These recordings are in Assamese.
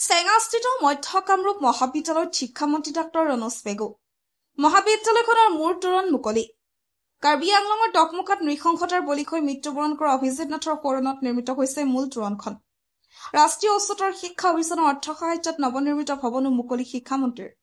চেঙাস্থিত মধ্য কামৰূপ মহাবিদ্যালয়ত শিক্ষামন্ত্ৰী ডাক্তৰ ৰণোজ পেগু মহাবিদ্যালয়খনৰ মূৰ তোৰণ মুকলি কাৰ্বি আংলঙৰ ডকমুকাত নৃশংসতাৰ বলি হৈ মৃত্যুবৰণ কৰা অভিজিত নাথৰ সোঁৱৰণত নিৰ্মিত হৈছে মূল তোৰণখন। ৰাষ্ট্ৰীয় উচ্চতৰ শিক্ষা অভিযানৰ অৰ্থ সাহায্যত নৱনিৰ্মিত ভৱনো মুকলি শিক্ষামন্ত্ৰীৰ।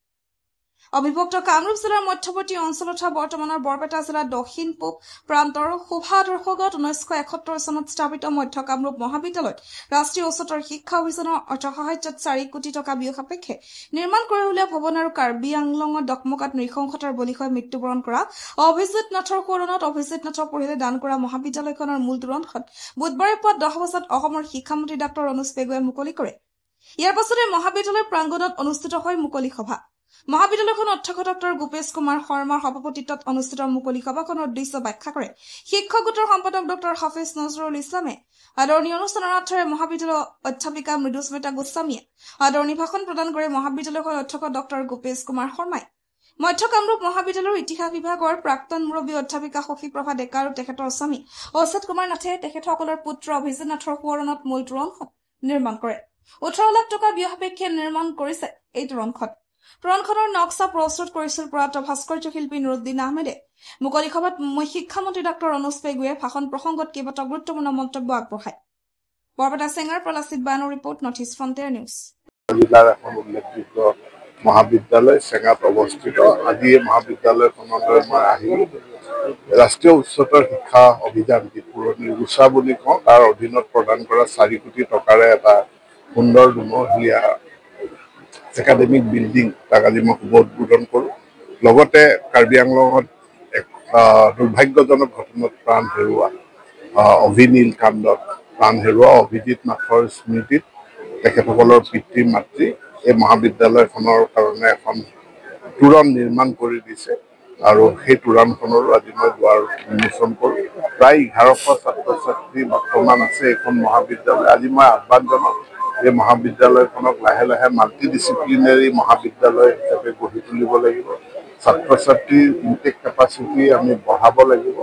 অবিভক্ত কামৰূপ জিলাৰ মধ্যৱৰ্তী অঞ্চলত হোৱা বৰ্তমানৰ বৰপেটা জিলাৰ দক্ষিণ পূব প্ৰান্তৰ শোভা আদৰ্শগত 1971 চনত স্থাপিত মধ্য কামৰূপ মহাবিদ্যালয়ত ৰাষ্ট্ৰীয় উচ্চতৰ শিক্ষা অভিযানৰ অৰ্থ সাহায্যত 4 কোটি টকা ব্যয় সাপেক্ষে নিৰ্মাণ কৰি উলিওৱা ভৱন আৰু কাৰ্বি আংলঙৰ ডকমুকাত নৃশংসতাৰ বলি হৈ মৃত্যুবৰণ কৰা অভিজিত নাথৰ সোঁৱৰণত অভিজিত নাথৰ পৰিয়ালে দান কৰা মহাবিদ্যালয়খনৰ মূল তোৰণখন বুধবাৰে পুৱা 10 বজাত অসমৰ শিক্ষামন্ত্ৰী ডাক্তৰ ৰণোজ পেগুৱে মুকলি কৰে। ইয়াৰ পাছতে মহাবিদ্যালয়ৰ প্ৰাংগণত অনুষ্ঠিত হয় মুকলি সভা। মহাবিদ্যালয়খনৰ অধ্যক্ষ ডক্টৰ গোপেশ কুমাৰ শৰ্মাৰ সভাপতিত্বত অনুষ্ঠিত মুকলি সভাখনৰ উদ্দেশ্য ব্যাখ্যা কৰে শিক্ষক গোটৰ সম্পাদক ডক্টৰ হাফিজ নজৰুল ইছলামে। আদৰণি অনুষ্ঠানৰ অৰ্থৰে মহাবিদ্যালয়ৰ অধ্যাপিকা মৃদুস্মিতা গোস্বামীয়ে আদৰণি ভাষণ প্ৰদান কৰে মহাবিদ্যালয়ৰ অধ্যক্ষ ডক্টৰ গোপেশ কুমাৰ শৰ্মাই। মধ্য কামৰূপ মহাবিদ্যালয়ৰ ইতিহাস বিভাগৰ প্ৰাক্তন মুৰব্বী অধ্যাপিকা শশীপ্ৰভা ডেকা আৰু তেখেতৰ স্বামী অচ্যুত কুমাৰ নাথে তেখেতসকলৰ পুত্ৰ অভিজিত নাথৰ সোঁৱৰণত মূল তোৰণখন নিৰ্মাণ কৰে। 18 লাখ টকা ব্যয় সাপেক্ষে নিৰ্মাণ কৰিছে এই তোৰণখন। তোৰণখনৰ নক্সা প্ৰস্তুত কৰিছিল প্ৰয়াত ভাস্কৰ্য শিল্পী নুৰুদ্দিন আহমেদে। মুকলি সভাত শিক্ষামন্ত্ৰী ডাক্তৰ ৰণোজ পেগুৱে ভাষণ প্ৰসংগত কেইবাটাও গুৰুত্বপূৰ্ণ মন্তব্য আগবঢ়ায়। বৰপেটা চেঙাৰ পৰা লাচিত বায়ানৰ report North East Frontier News. জিলাৰ এখন উল্লেখযোগ্য মহাবিদ্যালয় চেঙাত অৱস্থিত। আজি এই মহাবিদ্যালয়খনলৈ মই আহি ৰাষ্ট্ৰীয় উচ্চতৰ শিক্ষা অভিযান যি পুৰণি ৰুচা বুলি কওঁ তাৰ অধীনত প্ৰদান কৰা 4 কোটি টকাৰে এটা সুন্দৰ দুমহলীয়া একাডেমিক বিল্ডিং তাক আজি মই শুভ উদ্বোধন কৰোঁ। লগতে কাৰ্বি আংলঙত এক দুৰ্ভাগ্যজনক ঘটনাত প্ৰাণ হেৰুওৱা অভিনীল কাণ্ডত প্ৰাণ হেৰুওৱা অভিজিত নাথৰ স্মৃতিত তেখেতসকলৰ পিতৃ মাতৃ এই মহাবিদ্যালয়খনৰ কাৰণে এখন তোৰণ নিৰ্মাণ কৰি দিছে আৰু সেই তোৰণখনৰো আজি মই দুৱাৰ উন্মোচন কৰোঁ। প্ৰায় 1100 ছাত্ৰ ছাত্ৰী বৰ্তমান আছে এইখন মহাবিদ্যালয়। আজি মই আহ্বান জনাওঁ এই মহাবিদ্যালয়খনক লাহে লাহে মাল্টিডিচিপ্লিনাৰী মহাবিদ্যালয় হিচাপে গঢ়ি তুলিব লাগিব। ছাত্ৰ ছাত্ৰীৰ ইনটেক কেপাচিটি আমি বঢ়াব লাগিব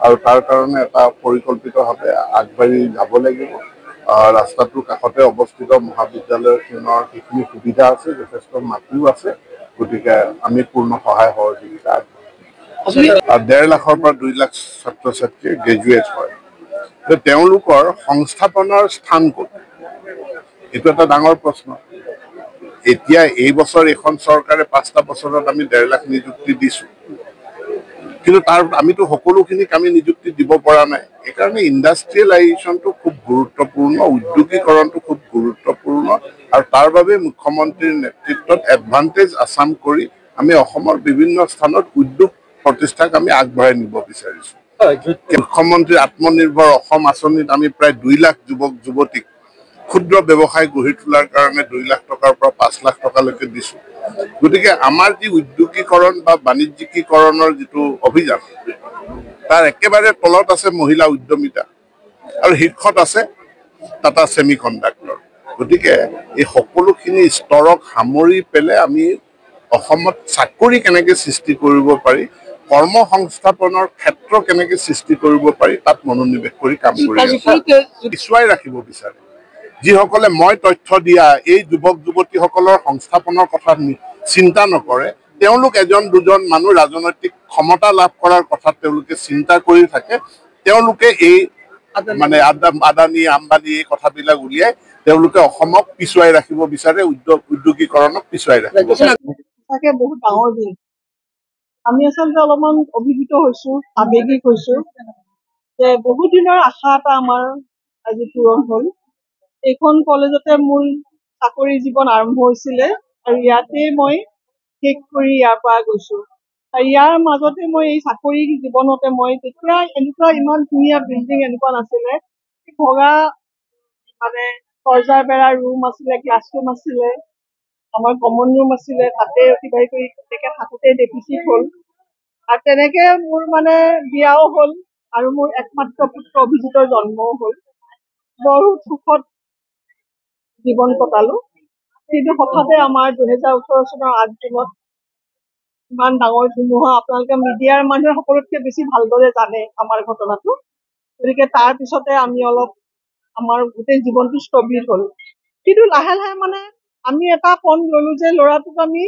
আৰু তাৰ কাৰণে এটা পৰিকল্পিতভাৱে আগবাঢ়ি যাব লাগিব। ৰাস্তাটোৰ কাষতে অৱস্থিত মহাবিদ্যালয়খনৰ যিখিনি সুবিধা আছে যথেষ্ট মাটিও আছে, গতিকে আমি পূৰ্ণ সহায় সহযোগিতা আগবঢ়াম। 1.5 লাখৰ পৰা 2 লাখ ছাত্ৰ ছাত্ৰী গ্ৰেজুৱেট হয়। তেওঁলোকৰ সংস্থাপনৰ স্থান ক'ত, এইটো এটা ডাঙৰ প্ৰশ্ন। এতিয়া এই বছৰ এইখন চৰকাৰে 5টা বছৰত আমি 1.5 লাখ নিযুক্তি দিছোঁ, কিন্তু তাৰ আমিতো সকলোখিনিক আমি নিযুক্তি দিব পৰা নাই। এইকাৰণে ইণ্ডাষ্ট্ৰিয়েলাইজেশ্যনটো খুব গুৰুত্বপূৰ্ণ, উদ্যোগীকৰণটো খুব গুৰুত্বপূৰ্ণ আৰু তাৰ বাবে মুখ্যমন্ত্ৰীৰ নেতৃত্বত এডভান্টেজ আছাম কৰি আমি অসমৰ বিভিন্ন স্থানত উদ্যোগ প্ৰতিষ্ঠাক আমি আগবঢ়াই নিব বিচাৰিছোঁ। মুখ্যমন্ত্ৰীৰ আত্মনিৰ্ভৰ অসম আঁচনিত আমি প্ৰায় 2 লাখ যুৱক যুৱতীক ক্ষুদ্ৰ ব্যৱসায় গঢ়ি তোলাৰ কাৰণে 2 লাখ টকাৰ পৰা 5 লাখ টকালৈকে দিছোঁ। গতিকে আমাৰ যি উদ্যোগীকৰণ বা বাণিজ্যিকীকৰণৰ যিটো অভিযান তাৰ একেবাৰে তলত আছে মহিলা উদ্যমিতা আৰু শীৰ্ষত আছে টাটা ছেমি কণ্ডাক্টৰ। গতিকে এই সকলোখিনি স্তৰক সামৰি পেলাই আমি অসমত চাকৰি কেনেকৈ সৃষ্টি কৰিব পাৰি, কৰ্ম সংস্থাপনৰ ক্ষেত্ৰ কেনেকৈ সৃষ্টি কৰিব পাৰি তাত মনোনিৱেশ কৰি কাম কৰি পিছুৱাই ৰাখিব বিচাৰে। যিসকলে মই তথ্য দিয়া এই যুৱক যুৱতীসকলৰ সংস্থাপনৰ কথা চিন্তা নকৰে, তেওঁলোক 1-2জন মানুহ ৰাজনৈতিক ক্ষমতা লাভ কৰাৰ কথা তেওঁলোকে চিন্তা কৰি থাকে, তেওঁলোকে এই মানে আদানী আম্বানী এই কথাবিলাক উলিয়াই তেওঁলোকে অসমক পিছুৱাই ৰাখিব বিচাৰে, উদ্যোগীকৰণক পিছুৱাই ৰাখিব বিচাৰে। তাকে বহুত ডাঙৰ দিন। আমি আচলতে অলপমান অভিভূত হৈছো, আৱেগিক হৈছো যে বহুত দিনৰ আশা এটা আমাৰ আজি পূৰণ হ'ল। এইখন কলেজতে মোৰ চাকৰি জীৱন আৰম্ভ হৈছিলে আৰু ইয়াতে মই শেষ কৰি ইয়াৰ পৰা গৈছো। আৰু ইয়াৰ মাজতে মই এই চাকৰি জীৱনতে মই তেতিয়া এনেকুৱা ইমান ধুনীয়া বিল্ডিং এনেকুৱা নাছিলে, ভগা মানে দৰ্জাৰ বেৰা ৰুম আছিলে, ক্লাছৰুম আছিলে, আমাৰ কমন ৰুম আছিলে, তাতে অতিবাহিত কৰি তেনেকে থাকোঁতে ডেফিচিট হ'ল আৰু তেনেকে মোৰ মানে বিয়াও হ'ল আৰু মোৰ একমাত্ৰ পুত্ৰ অভিজিতৰ জন্মও হ'ল। বহুত সুখত জীৱন কটালো, কিন্তু হঠাতে আমাৰ 2018 চনৰ 8 জুনত ইমান ডাঙৰ ধুমুহা, আপোনালোকে মিডিয়াৰ মানুহে সকলোতকৈ বেছি ভালদৰে জানে আমাৰ ঘটনাটো, গতিকে তাৰ পিছতে আমি অলপ আমাৰ গোটেই জীৱনটো স্থবিৰ হ'ল। কিন্তু লাহে লাহে মানে আমি এটা পণ ললো যে ল'ৰাটোক আমি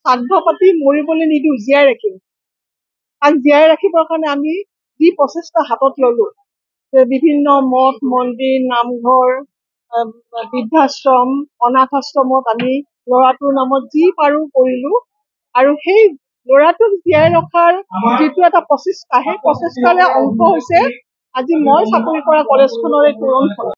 শ্ৰাদ্ধ পাতি মৰিবলৈ নিদিওঁ, জীয়াই ৰাখিম। তাক জীয়াই ৰাখিবৰ কাৰণে আমি যি প্ৰচেষ্টা হাতত ললো, যে বিভিন্ন মঠ মন্দিৰ নামঘৰ বৃদ্ধাশ্ৰম অনাথ আশ্ৰমত আমি ল'ৰাটোৰ নামত যি পাৰো কৰিলো, আৰু সেই ল'ৰাটোক জীয়াই ৰখাৰ যিটো এটা প্ৰচেষ্টা, সেই প্ৰচেষ্টাৰে অংশ হৈছে আজি মই চাকৰি কৰা কলেজখনৰ এই তোৰণখন।